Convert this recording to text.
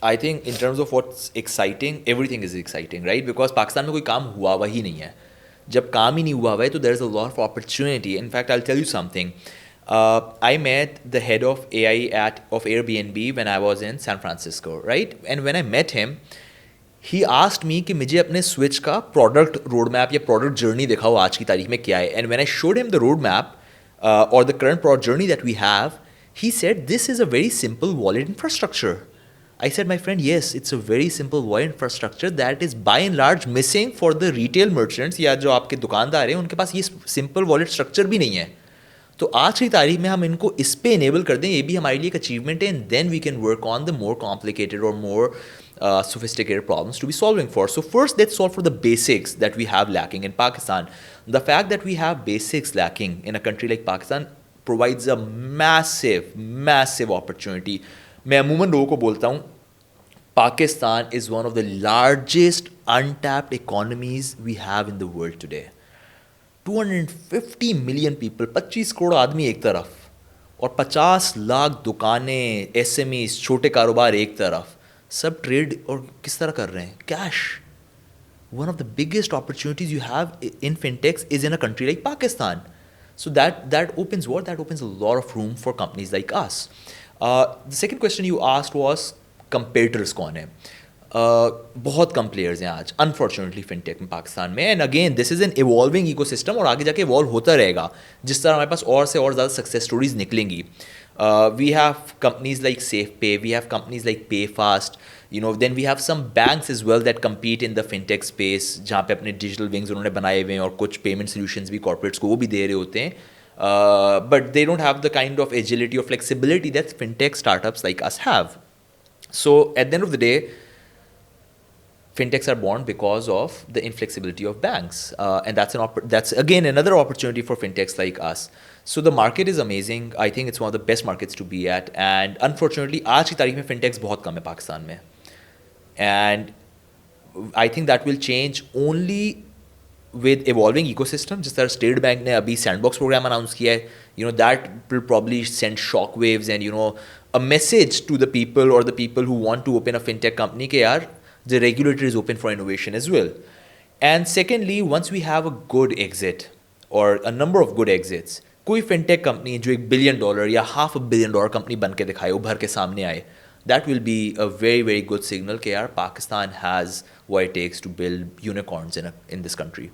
I think in terms of what's exciting, everything is exciting, right? Because Pakistan में कोई काम हुआ हुआ ही नहीं है. जब काम ही नहीं हुआ हुआ है तो there is a lot of opportunity. In fact I tell you something. I met the head of AI of Airbnb when I was in San Francisco, right? And when I met him, he asked me कि मुझे अपने switch का product road map या product journey दिखाओ आज की तारीख में क्या है. And when I showed him the road map or the current product journey that we have, he said, this is a very simple wallet infrastructure. I said, my friend, yes, it's a very simple wallet infrastructure that is by and large missing for the retail merchants या जो आपके दुकानदार हैं उनके पास ये simple wallet structure भी नहीं है. तो आज की तारीख में हम इनको इस पे इनेबल कर दें, ये भी हमारे लिए एक अचीवमेंट है. And then we can work on the more complicated और more sophisticated problems to be solving for. So first, let's solve for the basics that we have lacking in Pakistan. The fact that we have basics lacking in a country like Pakistan provides a massive, massive opportunity. मैं अमूमन लोगों को बोलता हूँ, Pakistan is one of the largest untapped economies we have in the world today. 250 million people, 25 crore आदमी एक तरफ, और 50 लाख दुकानें, एसएमईज, छोटे कारोबार एक तरफ, सब ट्रेड और किस तरह कर रहे हैं? Cash. One of the biggest opportunities you have in fintechs is in a country like Pakistan. So that opens what? That opens a lot of room for companies like us. The second question you asked was competitors कौन है? बहुत कम players हैं आज unfortunately fintech में पाकिस्तान में. And again this is an evolving ecosystem और आगे जाके इवॉल्व होता रहेगा जिस तरह हमारे पास और से और ज़्यादा सक्सेस स्टोरीज निकलेंगी. We have companies like SafePay, we have companies like PayFast, then we have some banks as well that compete in the fintech space जहाँ पे अपने digital wings उन्होंने बनाए हुए हैं और कुछ payment solutions भी corporates को वो भी दे रहे होते हैं. But they don't have the kind of agility or flexibility that fintech startups like us have. So at the end of the day, fintechs are born because of the inflexibility of banks, and that's again another opportunity for fintechs like us. So the market is amazing. I think it's one of the best markets to be at. And unfortunately, आज की तारीख में fintechs बहुत कम है पाकिस्तान में. And I think that will change only with evolving ecosystem. जिस तरह state bank ने अभी सैंडबॉक्स प्रोग्राम अनाउंस किया है, that will probably send shock waves and a message to the people or the people who want to open a fintech company कि यार the regulator is open for innovation as well. And secondly, once we have a good exit or a number of good exits, कोई fintech company जो $1 billion या $500 million company बन के दिखाए, उभर के सामने आए, that will be a very very good signal कि यार Pakistan has what it takes to build unicorns in this country.